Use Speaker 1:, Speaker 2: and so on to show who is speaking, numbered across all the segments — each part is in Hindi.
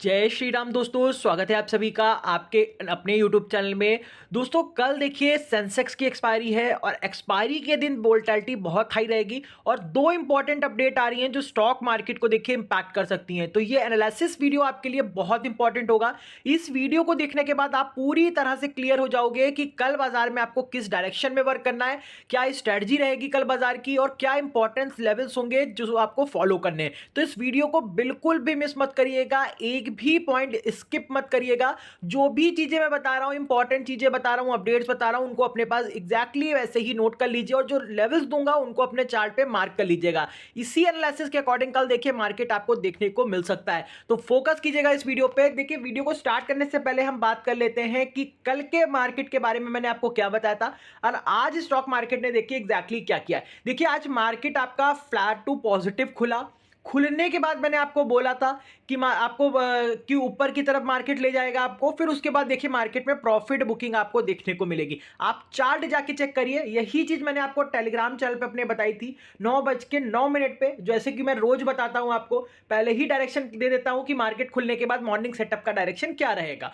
Speaker 1: जय श्री राम दोस्तों, स्वागत है आप सभी का आपके अपने YouTube चैनल में। दोस्तों कल देखिए सेंसेक्स की एक्सपायरी है और एक्सपायरी के दिन वोलेटिलिटी बहुत हाई रहेगी और दो इंपॉर्टेंट अपडेट आ रही हैं जो स्टॉक मार्केट को देखिए इंपैक्ट कर सकती हैं। तो ये एनालिसिस वीडियो आपके लिए बहुत इंपॉर्टेंट होगा। इस वीडियो को देखने के बाद आप पूरी तरह से क्लियर हो जाओगे कि कल बाजार में आपको किस डायरेक्शन में वर्क करना है, क्या स्ट्रेटजी रहेगी कल बाजार की और क्या इंपॉर्टेंस लेवल्स होंगे जो आपको फॉलो करने हैं। तो इस वीडियो को बिल्कुल भी मिस मत करिएगा, एक भी पॉइंट स्किप मत करिएगा। जो भी चीजें मैं बता रहा हूं, इंपॉर्टेंट चीजें बता रहा हूं, अपडेट्स बता रहा हूं, उनको अपने पास एग्जैक्टली वैसे ही नोट कर लीजिए और जो लेवल्स दूंगा उनको अपने चार्ट पे मार्क कर लीजिएगा। इसी एनालिसिस के अकॉर्डिंग कल देखिए मार्केट आपको देखने को मिल सकता है। तो फोकस कीजिएगा इस वीडियो पे। देखिए वीडियो को स्टार्ट करने से पहले हम बात कर लेते हैं कि कल के मार्केट के बारे में मैंने आपको क्या बताया था और आज स्टॉक मार्केट ने देखिए एग्जैक्टली क्या किया है। देखिए आज मार्केट आपका फ्लैट टू पॉजिटिव खुला। खुलने के बाद मैंने आपको बोला था कि आपको कि ऊपर की तरफ मार्केट ले जाएगा आपको। फिर उसके बाद देखिए मार्केट में प्रॉफिट बुकिंग आपको देखने को मिलेगी। आप चार्ट जाके चेक करिए, यही चीज मैंने आपको टेलीग्राम चैनल पे अपने बताई थी 9:09 पे। जैसे कि मैं रोज बताता हूं आपको, पहले ही डायरेक्शन दे देता हूं कि मार्केट खुलने के बाद मॉर्निंग सेटअप का डायरेक्शन क्या रहेगा।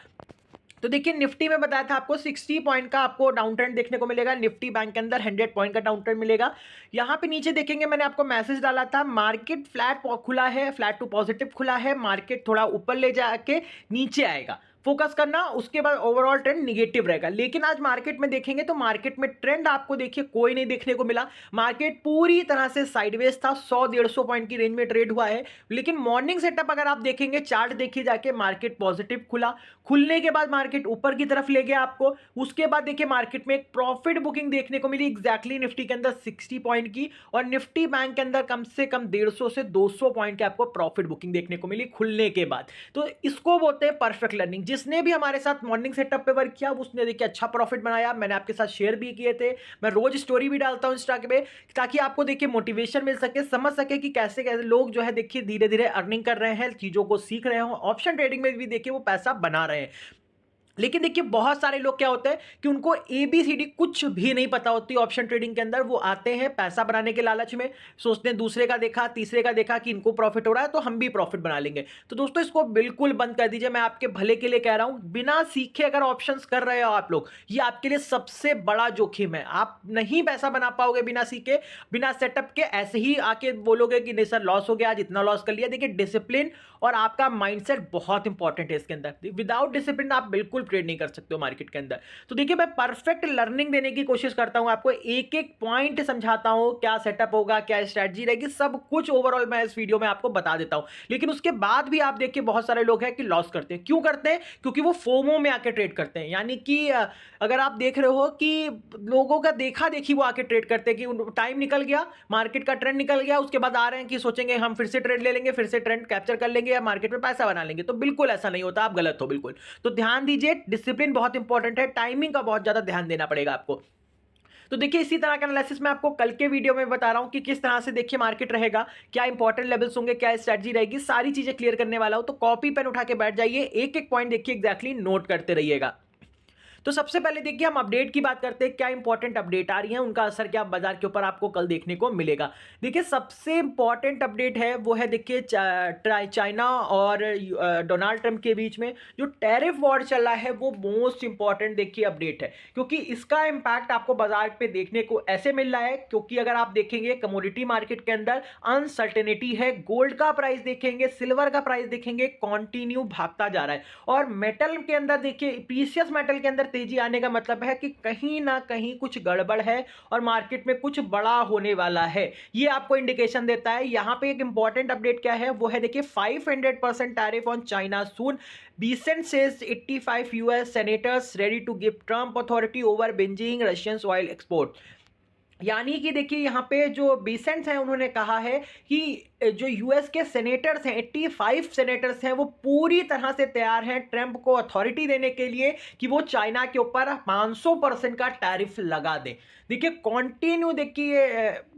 Speaker 1: तो देखिए निफ्टी में बताया था आपको 60 पॉइंट का आपको डाउन ट्रेंड देखने को मिलेगा। निफ्टी बैंक के अंदर 100 पॉइंट का डाउन ट्रेंड मिलेगा। यहां पे नीचे देखेंगे, मैंने आपको मैसेज डाला था मार्केट फ्लैट खुला है, फ्लैट टू पॉजिटिव खुला है, मार्केट थोड़ा ऊपर ले जाके नीचे आएगा, फोकस करना। उसके बाद ओवरऑल ट्रेंड निगेटिव रहेगा। लेकिन आज मार्केट में देखेंगे तो मार्केट में ट्रेंड आपको देखिए कोई नहीं देखने को मिला। मार्केट पूरी तरह से साइडवेज था, 100-150 पॉइंट की रेंज में ट्रेड हुआ है। लेकिन मॉर्निंग सेटअप अगर आप देखेंगे, चार्ट देखिए जाके, मार्केट पॉजिटिव खुला। खुलने के बाद मार्केट ऊपर की तरफ ले गया आपको। उसके बाद देखिए मार्केट में एक प्रॉफिट बुकिंग देखने को मिली एग्जैक्टली निफ्टी के अंदर 60 पॉइंट की और निफ्टी बैंक के अंदर कम से कम 150 से 200 पॉइंट की आपको प्रॉफिट बुकिंग देखने को मिली खुलने के बाद। तो इसको बोलते हैं परफेक्ट लर्निंग। जिसने भी हमारे साथ मॉर्निंग सेटअप पे वर्क किया उसने देखिए अच्छा प्रॉफिट बनाया। मैंने आपके साथ शेयर भी किए थे, मैं रोज स्टोरी भी डालता हूं इंस्टा पे, ताकि आपको देखिए मोटिवेशन मिल सके, समझ सके कि कैसे कैसे लोग जो है देखिए धीरे धीरे अर्निंग कर रहे हैं, चीजों को सीख रहे हो, ऑप्शन ट्रेडिंग में भी देखिए वो पैसा बना रहे हैं। लेकिन देखिए बहुत सारे लोग क्या होते हैं कि उनको एबीसीडी कुछ भी नहीं पता होती ऑप्शन ट्रेडिंग के अंदर। वो आते हैं पैसा बनाने के लालच में, सोचते हैं दूसरे का देखा तीसरे का देखा कि इनको प्रॉफिट हो रहा है तो हम भी प्रॉफिट बना लेंगे। तो दोस्तों इसको बिल्कुल बंद कर दीजिए, मैं आपके भले के लिए कह रहा हूं। बिना सीखे अगर ऑप्शंस कर रहे हो आप लोग, ये आपके लिए सबसे बड़ा जोखिम है। आप नहीं पैसा बना पाओगे बिना सीखे, बिना सेटअप के। ऐसे ही आके बोलोगे कि नहीं सर लॉस हो गया, आज इतना लॉस कर लिया। देखिए डिसिप्लिन और आपका माइंडसेट बहुत इंपॉर्टेंट है इसके अंदर। विदाउट डिसिप्लिन आप बिल्कुल ट्रेड नहीं कर सकते हो मार्केट के अंदर। तो देखिए मैं परफेक्ट लर्निंग देने की कोशिश करता हूं आपको, एक एक पॉइंट समझाता हूं, क्या सेटअप होगा, क्या स्ट्रेटजी रहेगी, सब कुछ ओवरऑल मैं इस वीडियो में आपको बता देता हूं। लेकिन उसके बाद भी आप देखिए बहुत सारे लोग हैं कि लॉस करते हैं। क्यों करते हैं? क्योंकि वो फोमो में आके ट्रेड करते हैं। यानी कि अगर आप देख रहे हो कि लोगों का देखा देखी वो आके ट्रेड करते हैं कि टाइम निकल गया, मार्केट का ट्रेंड निकल गया, उसके बाद आ रहे हैं कि सोचेंगे हम फिर से ट्रेड ले लेंगे, फिर से ट्रेंड कैप्चर कर लेंगे या मार्केट में पैसा बना लेंगे। तो बिल्कुल ऐसा नहीं होता, आप गलत हो बिल्कुल। तो ध्यान दीजिए, डिसिप्लिन बहुत इंपॉर्टेंट है, टाइमिंग का बहुत ज्यादा ध्यान देना पड़ेगा आपको। तो देखिए इसी तरह का एनालिसिस मैं आपको कल के वीडियो में बता रहा हूं कि किस तरह से देखिए मार्केट रहेगा, क्या इंपॉर्टेंट लेवल्स होंगे, क्या स्ट्रेटजी रहेगी, सारी चीजें क्लियर करने वाला हूं। तो कॉपी पेन उठा के बैठ जाइए, एक एक पॉइंट देखिए एग्जैक्टली नोट करते रहिएगा। तो सबसे पहले देखिए हम अपडेट की बात करते हैं, क्या इंपॉर्टेंट अपडेट आ रही है, उनका असर क्या बाजार के ऊपर आपको कल देखने को मिलेगा। देखिए सबसे इंपॉर्टेंट अपडेट है वो है देखिए चाइना और डोनाल्ड ट्रंप के बीच में जो टैरिफ वॉर चल रहा है, वो मोस्ट इंपॉर्टेंट देखिए अपडेट है। क्योंकि इसका इंपैक्ट आपको बाजार पे देखने को ऐसे मिल रहा है, क्योंकि अगर आप देखेंगे कमोडिटी मार्केट के अंदर अनसर्टेनिटी है। गोल्ड का प्राइस देखेंगे, सिल्वर का प्राइस देखेंगे, कॉन्टिन्यू भागता जा रहा है। और मेटल के अंदर देखिए, प्रीशियस मेटल के अंदर तेजी आने का मतलब है कि कहीं ना कहीं कुछ गड़बड़ है और मार्केट में कुछ बड़ा होने वाला है। ये आपको इंडिकेशन देता है। यहां पे एक इंपॉर्टेंट अपडेट क्या है वो है देखिए 500% tariff on China soon. Bessent says 85 US senators ready to give Trump authority over बेंजिंग रशियन ऑयल एक्सपोर्ट। यानी कि देखिए यहाँ पे जो बीसेंट्स हैं उन्होंने कहा है कि जो यूएस के सेनेटर्स हैं, 85 सेनेटर्स हैं, वो पूरी तरह से तैयार हैं ट्रंप को अथॉरिटी देने के लिए कि वो चाइना के ऊपर 500% का टैरिफ लगा दें। देखिए कंटिन्यू देखिए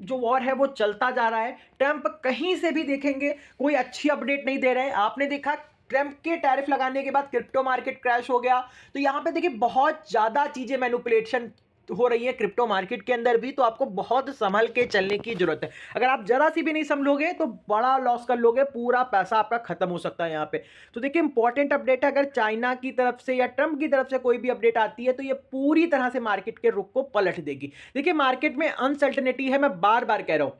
Speaker 1: जो वॉर है वो चलता जा रहा है। ट्रंप कहीं से भी देखेंगे कोई अच्छी अपडेट नहीं दे रहे हैं। आपने देखा ट्रंप के टैरिफ लगाने के बाद क्रिप्टो मार्केट क्रैश हो गया। तो यहां पे देखिए बहुत ज्यादा चीजें मैनिपुलेशन हो रही है क्रिप्टो मार्केट के अंदर भी, तो आपको बहुत संभल के चलने की जरूरत है। अगर आप जरा सी भी नहीं संभलोगे तो बड़ा लॉस कर लोगे, पूरा पैसा आपका खत्म हो सकता है यहाँ पे। तो देखिए इंपॉर्टेंट अपडेट है, अगर चाइना की तरफ से या ट्रंप की तरफ से कोई भी अपडेट आती है तो ये पूरी तरह से मार्केट के रुख को पलट देगी। देखिए मार्केट में अनसर्टेनिटी है, मैं बार बार कह रहा हूं,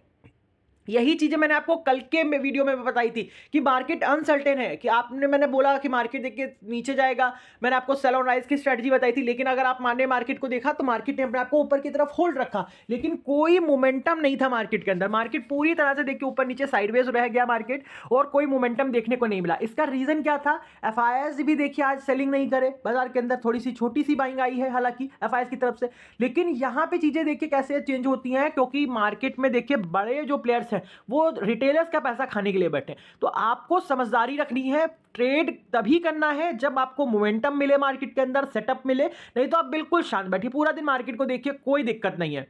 Speaker 1: यही चीजें मैंने आपको कल के वीडियो में बताई थी कि मार्केट अनसर्टेन है, कि मैंने बोला कि मार्केट देखिए नीचे जाएगा, मैंने आपको सेल ऑन राइज की स्ट्रेटजी बताई थी, लेकिन अगर आप माने मार्केट को देखा तो मार्केट ने अपने आपको ऊपर की तरफ होल्ड रखा, लेकिन कोई मोमेंटम नहीं था मार्केट के अंदर। मार्केट पूरी तरह से देखिए ऊपर नीचे साइडवेज रह गया मार्केट, और कोई मोमेंटम देखने को नहीं मिला। इसका रीजन क्या था? एफआईआईज भी देखिए आज सेलिंग नहीं करे, बाजार के अंदर थोड़ी सी छोटी सी बाइंग आई है हालांकि एफआईआईज की तरफ से, लेकिन यहां पे चीजें देखिए कैसे चेंज होती हैं, क्योंकि मार्केट में देखिए बड़े जो प्लेयर्स हैं वो रिटेलर्स का पैसा खाने के लिए बैठे। तो आपको समझदारी रखनी है, ट्रेड तभी करना है जब आपको मोमेंटम मिले, मार्केट के अंदर सेटअप मिले, नहीं तो आप बिल्कुल शांत बैठिए पूरा दिन मार्केट को देखिए, कोई दिक्कत नहीं है।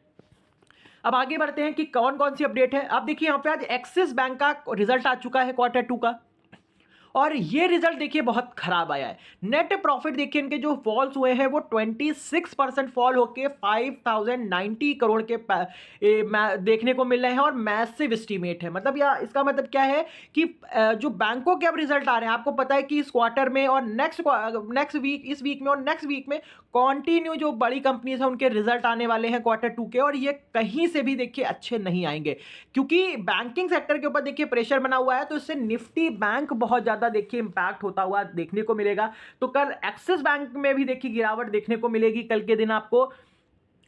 Speaker 1: अब आगे बढ़ते हैं कि कौन कौन सी अपडेट है। आप देखिए यहां पे आज एक्सिस बैंक का रिजल्ट आ चुका है Q2 का, और ये रिजल्ट देखिए बहुत खराब आया है। नेट प्रॉफिट देखिए इनके जो फॉल्स हुए हैं वो 26% फॉल होके 5090 करोड़ के देखने को मिल रहे हैं, और मैसिव एस्टीमेट है। मतलब या इसका मतलब क्या है कि जो बैंकों के अब रिजल्ट आ रहे हैं, आपको पता है कि इस क्वार्टर में और नेक्स्ट वीक, इस वीक में और नेक्स्ट वीक में कॉन्टिन्यू जो बड़ी कंपनीज हैं उनके रिजल्ट आने वाले हैं Q2 के, और ये कहीं से भी देखिए अच्छे नहीं आएंगे, क्योंकि बैंकिंग सेक्टर के ऊपर देखिए प्रेशर बना हुआ है, तो इससे निफ्टी बैंक बहुत ज्यादा देखिए इंपैक्ट होता हुआ देखने को मिलेगा। तो कल एक्सिस बैंक में भी देखिए गिरावट देखने को मिलेगी, कल के दिन आपको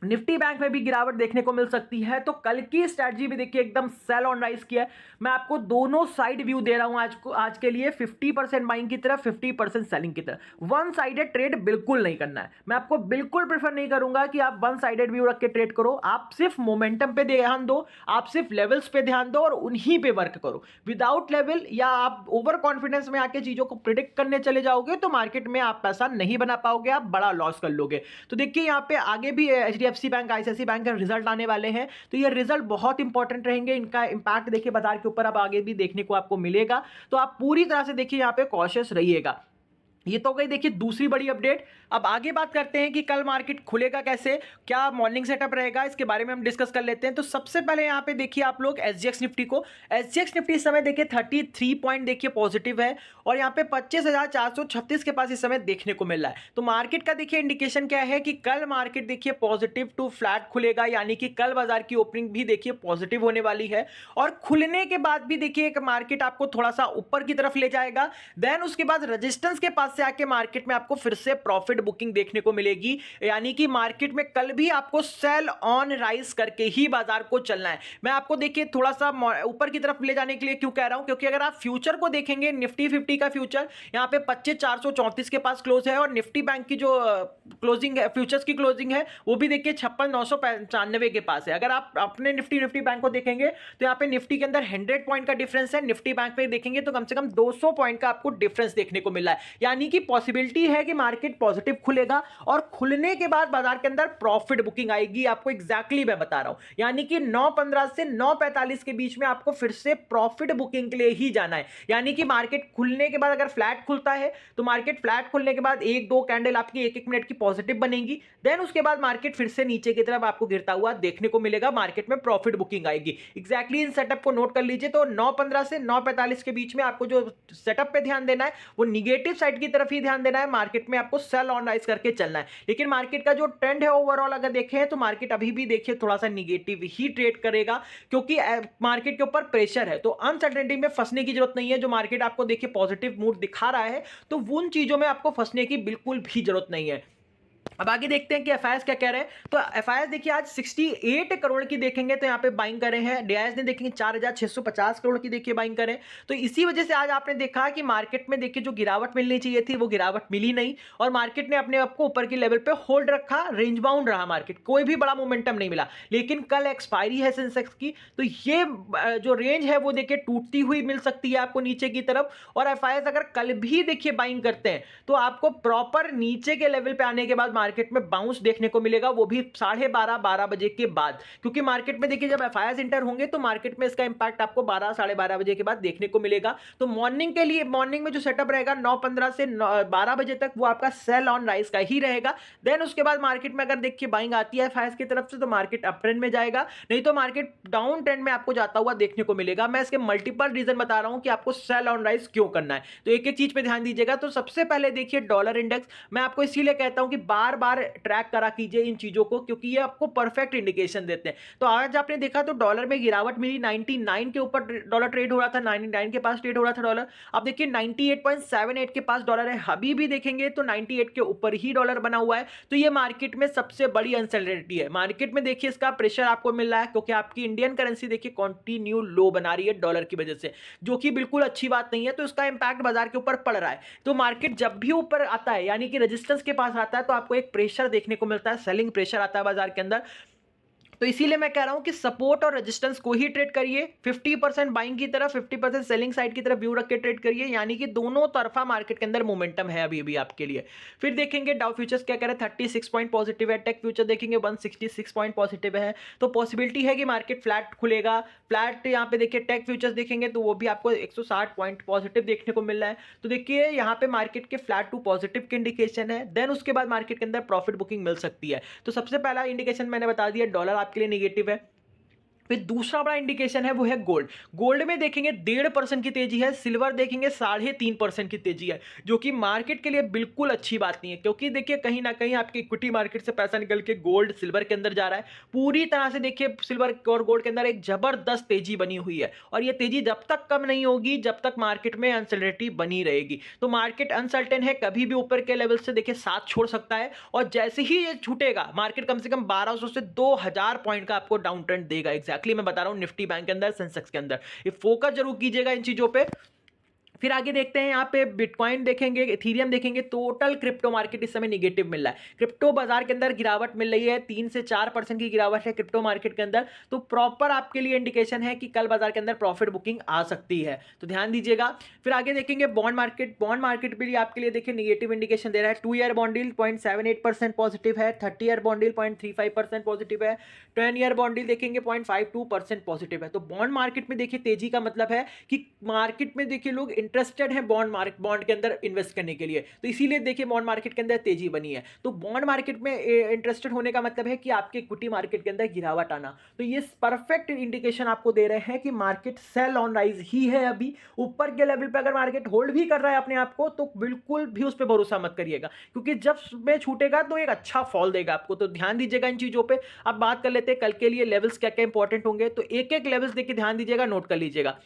Speaker 1: निफ्टी बैंक में भी गिरावट देखने को मिल सकती है। तो कल की स्ट्रैटेजी भी देखिए एकदम सेल ऑन राइज किया है। मैं आपको दोनों साइड व्यू दे रहा हूं आज के लिए, 50% बाइंग की तरफ, 50% सेलिंग की तरफ। वन साइडेड ट्रेड बिल्कुल नहीं करना है। मैं आपको बिल्कुल प्रेफर नहीं करूंगा कि आप वन साइडेड व्यू रख के ट्रेड करो। आप सिर्फ मोमेंटम पे ध्यान दो, आप सिर्फ लेवल्स पे ध्यान दो और उन्हीं पे वर्क करो। विदाउट लेवल या आप ओवर कॉन्फिडेंस में आके चीजों को प्रिडिक्ट करने चले जाओगे तो मार्केट में आप पैसा नहीं बना पाओगे, आप बड़ा लॉस कर लोगे। तो देखिए यहाँ पे आगे भी HDFC बैंक, ICICI बैंक का रिजल्ट आने वाले हैं, तो ये रिजल्ट बहुत इंपॉर्टेंट रहेंगे। इनका इंपैक्ट देखिए बाजार के ऊपर अब आगे भी देखने को आपको मिलेगा, तो आप पूरी तरह से देखिए यहाँ पे कॉशियस रहिएगा। ये तो गई देखिए दूसरी बड़ी अपडेट। अब आगे बात करते हैं कि कल मार्केट खुलेगा कैसे, क्या मॉर्निंग सेटअप रहेगा, इसके बारे में हम डिस्कस कर लेते हैं। तो सबसे पहले यहाँ पे देखिए आप लोग SGX निफ्टी को, SGX निफ्टी इस समय देखिए 33 पॉइंट देखिए पॉजिटिव है, और यहाँ पे 25,436 के पास इस समय देखने को मिल रहा है। तो मार्केट का देखिए इंडिकेशन क्या है कि कल मार्केट देखिए पॉजिटिव टू फ्लैट खुलेगा, यानी कि कल बाजार की ओपनिंग भी देखिए पॉजिटिव होने वाली है, और खुलने के बाद भी देखिए मार्केट आपको थोड़ा सा ऊपर की तरफ ले जाएगा। देन उसके बाद रेजिस्टेंस के पास से आके मार्केट में आपको फिर से प्रॉफिट बुकिंग देखने को मिलेगी, यानी कि मार्केट में कल भी आपको सेल ऑन राइज करके ही बाजार को चलना है। मैं आपको देखिए थोड़ा सा ऊपर की तरफ ले जाने के लिए क्यों कह रहा हूं, क्योंकि अगर आप फ्यूचर को देखेंगे, निफ्टी 50 का फ्यूचर यहां पे 25,434 के पास क्लोज है, और निफ्टी बैंक की जो क्लोजिंग है, फ्यूचर्स की क्लोजिंग है, वो भी देखिए 56,995 के पास है। अगर आप अपने निफ्टी बैंक को देखेंगे तो यहाँ पे निफ्टी के अंदर 100 पॉइंट का डिफरेंस है, निफ्टी बैंक पे देखेंगे तो कम से कम 200 पॉइंट का आपको डिफरेंस देखने को मिला है, यानी कि पॉसिबिलिटी है कि मार्केट पॉजिटिव खुलेगा, और खुलने के बाद बाजार के अंदर प्रॉफिट बुकिंग आएगी। आपको एग्जैक्टली मैं बता रहा हूं, यानी कि 9:15 से 9:45 के बीच में आपको फिर से प्रॉफिट बुकिंग के लिए ही जाना है। यानी कि मार्केट खुलने के बाद अगर फ्लैट खुलता है तो मार्केट फ्लैट खुलने के बाद 1-2 कैंडल आपकी 1-1 मिनट की पॉजिटिव बनेगी, देन उसके बाद मार्केट फिर से नीचे की तरफ आपको गिरता हुआ देखने को मिलेगा, मार्केट में प्रॉफिट बुकिंग आएगी। एग्जैक्टली इन सेटअप को नोट कर लीजिए। तो 9:15 से 9:45 के बीच में आपको जो सेटअप पे ध्यान देना है वो निगेटिव साइड की तरफ ही ध्यान देना है, मार्केट में आपको सेल ऑन राइज करके चलना है। लेकिन मार्केट का जो ट्रेंड है ओवरऑल अगर देखें तो मार्केट अभी भी देखिए थोड़ा सा निगेटिव ही ट्रेड करेगा, क्योंकि मार्केट के ऊपर प्रेशर है। तो अनसर्टेनिटी में फंसने की जरूरत नहीं है। जो मार्केट आपको देखिए पॉजिटिव मूड दिखा रहा है तो उन चीजों में आपको फंसने की बिल्कुल भी जरूरत नहीं है। अब आगे देखते हैं कि एफआईआईएस क्या कह रहे हैं। तो एफआईआईएस देखिए आज 68 करोड़ की देखेंगे तो यहाँ पे बाइंग करे हैं। डीआईएस ने देखेंगे 4,650 करोड़ की देखिए बाइंग करें। तो इसी वजह से आज आपने देखा कि मार्केट में देखिए जो गिरावट मिलनी चाहिए थी वो गिरावट मिली नहीं, और मार्केट ने अपने आप को ऊपर की लेवल पे होल्ड रखा, रेंज बाउंड रहा मार्केट, कोई भी बड़ा मोमेंटम नहीं मिला। लेकिन कल एक्सपायरी है सेंसेक्स की, तो ये जो रेंज है वो देखिए टूटती हुई मिल सकती है आपको नीचे की तरफ। और एफआईआईएस अगर कल भी देखिए बाइंग करते हैं तो आपको प्रॉपर नीचे के लेवल पे आने के बाद मार्केट में बाउंस देखने को मिलेगा, वो भी 12:30 बजे के बाद, क्योंकि मार्केट में देखिए जब एफआईआर इंटर होंगे तो मार्केट में इसका इंपैक्ट आपको 12 बजे के बाद देखने को मिलेगा। तो मॉर्निंग के लिए मॉर्निंग में जो सेटअप रहेगा 9:15 से 12 बजे तक वो आपका सेल ऑन राइज का ही रहेगा। देन उसके बाद मार्केट में अगर देखिए बाइंग आती है एफआईआर की तरफ से तो मार्केट अप ट्रेंड में जाएगा, नहीं तो मार्केट डाउन ट्रेंड में आपको जाता हुआ देखने को मिलेगा। मैं इसके मल्टीपल रीजन बता रहा हूं कि आपको सेल ऑन राइज क्यों करना है, तो एक एक चीज पे ध्यान दीजिएगा। तो सबसे पहले देखिए डॉलर इंडेक्स, मैं आपको इसीलिए कहता हूं कि बार बार ट्रैक करा कीजिए इन चीजों को, क्योंकि ये आपको परफेक्ट इंडिकेशन देते हैं। तो आज आपने देखा तो डॉलर में गिरावट मिली, 99 के ऊपर डॉलर ट्रेड हो रहा था, 99 के पास ट्रेड हो रहा था डॉलर। अब देखिए 98.78 के पास डॉलर है, अभी भी देखेंगे तो 98 के ऊपर ही डॉलर बना हुआ है। तो ये मार्केट में सबसे बड़ी अनसर्टेनिटी है। मार्केट में देखिए इसका प्रेशर आपको मिल रहा है, क्योंकि आपकी इंडियन करेंसी देखिए कंटिन्यू लो बना रही है डॉलर की वजह से, जो कि बिल्कुल अच्छी बात नहीं है। तो इसका इंपैक्ट बाजार के ऊपर पड़ रहा है। तो मार्केट जब भी ऊपर आता है यानी कि रेजिस्टेंस के पास आता है तो आपको एक प्रेशर देखने को मिलता है, सेलिंग प्रेशर आता है बाजार के अंदर। तो इसीलिए मैं कह रहा हूं कि सपोर्ट और रेजिस्टेंस को ही ट्रेड करिए, 50% बाइंग की तरफ 50% सेलिंग साइड की तरफ व्यू रख के ट्रेड करिए, यानी कि दोनों तरफा मार्केट के अंदर मोमेंटम है अभी भी आपके लिए। फिर देखेंगे डाउ फ्यूचर्स क्या कह रहे हैं, 36 पॉइंट पॉजिटिव है। टेक फ्यूचर देखेंगे 166 पॉइंट पॉजिटिव है। तो पॉसिबिलिटी है कि मार्केट फ्लैट खुलेगा। फ्लैट यहाँ पे देखिए टेक फ्यूचर्स देखेंगे तो वो भी आपको 160 पॉइंट पॉजिटिव देखने को मिल रहा है। तो देखिए यहाँ पे मार्केट के फ्लैट टू पॉजिटिव की इंडिकेशन है। देन उसके बाद मार्केट के अंदर प्रॉफिट बुकिंग मिल सकती है। तो सबसे पहला इंडिकेशन मैंने बता दिया, डॉलर आपके लिए निगेटिव है। फिर दूसरा बड़ा इंडिकेशन है वो है गोल्ड। गोल्ड में देखेंगे 1.5% की तेजी है, सिल्वर देखेंगे 3.5% की तेजी है, जो कि मार्केट के लिए बिल्कुल अच्छी बात नहीं है, क्योंकि देखिए कहीं ना कहीं आपकी इक्विटी मार्केट से पैसा निकल के गोल्ड सिल्वर के अंदर जा रहा है। पूरी तरह से देखिए सिल्वर और गोल्ड के अंदर एक जबरदस्त तेजी बनी हुई है, और ये तेजी जब तक कम नहीं होगी जब तक मार्केट में अनसर्टेनिटी बनी रहेगी। तो मार्केट अनसर्टेन है, कभी भी ऊपर के लेवल से देखिए साथ छोड़ सकता है, और जैसे ही ये छूटेगा मार्केट कम से कम 1200 से 2000 पॉइंट का आपको डाउन ट्रेंड देगा। एग्जैक्टली मैं बता रहा हूं निफ्टी बैंक के अंदर, सेंसेक्स के अंदर, ये फोकस जरूर कीजिएगा इन चीजों पे। फिर आगे देखते हैं यहाँ पे बिटकॉइन देखेंगे, इथीरियम देखेंगे। टोटल क्रिप्टो मार्केट इस समय निगेटिव मिल रहा है, क्रिप्टो बाजार के अंदर गिरावट मिल रही है, 3 से 4% की गिरावट है क्रिप्टो मार्केट के अंदर। तो प्रॉपर आपके लिए इंडिकेशन है कि कल बाजार के अंदर प्रॉफिट बुकिंग आ सकती है, तो ध्यान दीजिएगा। फिर आगे देखेंगे बॉन्ड मार्केट। बॉन्ड मार्केट भी आपके लिए देखिए निगेटिव इंडिकेशन दे रहा है। 2 ईयर बॉन्ड डील 0.78% पॉजिटिव है, 30 ईयर बॉन्ड डील 0.35% पॉजिटिव है, 10 ईयर बॉन्ड डील देखेंगे 0.52% पॉजिटिव है। तो बॉन्ड मार्केट में देखिए तेजी का मतलब है कि मार्केट में देखिए लोग इंटरेस्टेड है बॉन्ड के अंदर इन्वेस्ट करने के लिए, तो इसीलिए देखिए बॉन्ड मार्केट के अंदर तेजी बनी है। तो बॉन्ड मार्केट में इंटरेस्टेड होने का मतलब है कि आपके इक्विटी मार्केट के अंदर गिरावट आना। तो ये परफेक्ट इंडिकेशन आपको दे रहे हैं कि मार्केट सेल ऑन राइज ही है। अभी ऊपर के लेवल पे अगर मार्केट होल्ड भी कर रहा है अपने आप को तो बिल्कुल भी उस पर भरोसा मत करिएगा, क्योंकि जब में छूटेगा तो एक अच्छा फॉल देगा आपको। तो ध्यान दीजिएगा इन चीजों पे। अब बात कर लेते हैं कल के लिए लेवल्स क्या क्या इंपॉर्टेंट होंगे, तो एक एक लेवल्स देखिए ध्यान दीजिएगा, नोट कर लीजिएगा।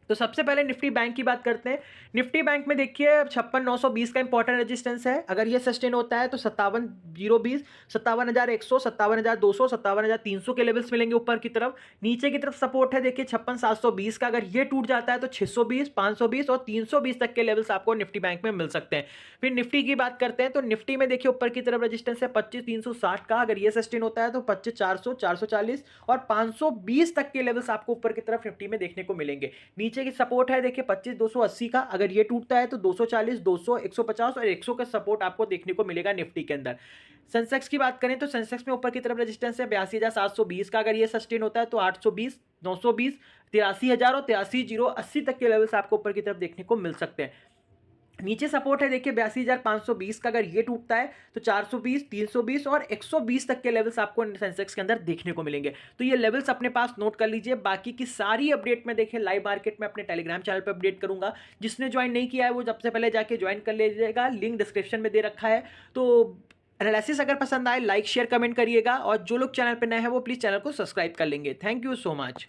Speaker 1: तो सबसे पहले निफ्टी बैंक की बात करते हैं। निफ्टी बैंक में देखिए 56,920 का इंपॉर्टेंट रेजिस्टेंस है, अगर ये सस्टेन होता है तो 57,020, 57,100, 57,200, 57,300 के लेवल्स मिलेंगे ऊपर की तरफ। नीचे की तरफ सपोर्ट है देखिए 56,720 का, अगर ये टूट जाता है तो 620, 520 और 320 तक के लेवल्स आपको निफ्टी बैंक में मिल सकते हैं। फिर निफ्टी की बात करते हैं तो निफ्टी में देखिए ऊपर की तरफ रेजिस्टेंस है 25,360 का, अगर ये सस्टेन होता है तो 25,400, 440 और 520 तक के लेवल्स आपको ऊपर की तरफ निफ्टी में देखने को मिलेंगे। नीचे की सपोर्ट है देखिए 25,280 का, अगर ये टूटता है तो 240, 200, 150 और 100 का सपोर्ट आपको देखने को मिलेगा निफ्टी के अंदर। सेंसेक्स की बात करें तो सेंसेक्स में ऊपर की तरफ रेजिस्टेंस है 82,720 का, अगर ये सस्टेन होता है तो 820, 920, 83,000 और 83,080 तक के लेवल्स आपको ऊपर की तरफ देखने को मिल सकते हैं। नीचे सपोर्ट है देखिए 82,520 का, अगर ये टूटता है तो 420, 320 और 120 तक के लेवल्स आपको सेंसेक्स के अंदर देखने को मिलेंगे। तो ये लेवल्स अपने पास नोट कर लीजिए। बाकी की सारी अपडेट में देखिए लाइव मार्केट में अपने टेलीग्राम चैनल पर अपडेट करूंगा। जिसने ज्वाइन नहीं किया है वो सबसे पहले जाके ज्वाइन कर लीजिएगा, लिंक डिस्क्रिप्शन में दे रखा है। तो एनालिसिस अगर पसंद आए लाइक शेयर कमेंट करिएगा, और जो लोग चैनल पर नए हैं वो प्लीज़ चैनल को सब्सक्राइब कर लेंगे। Thank you so much.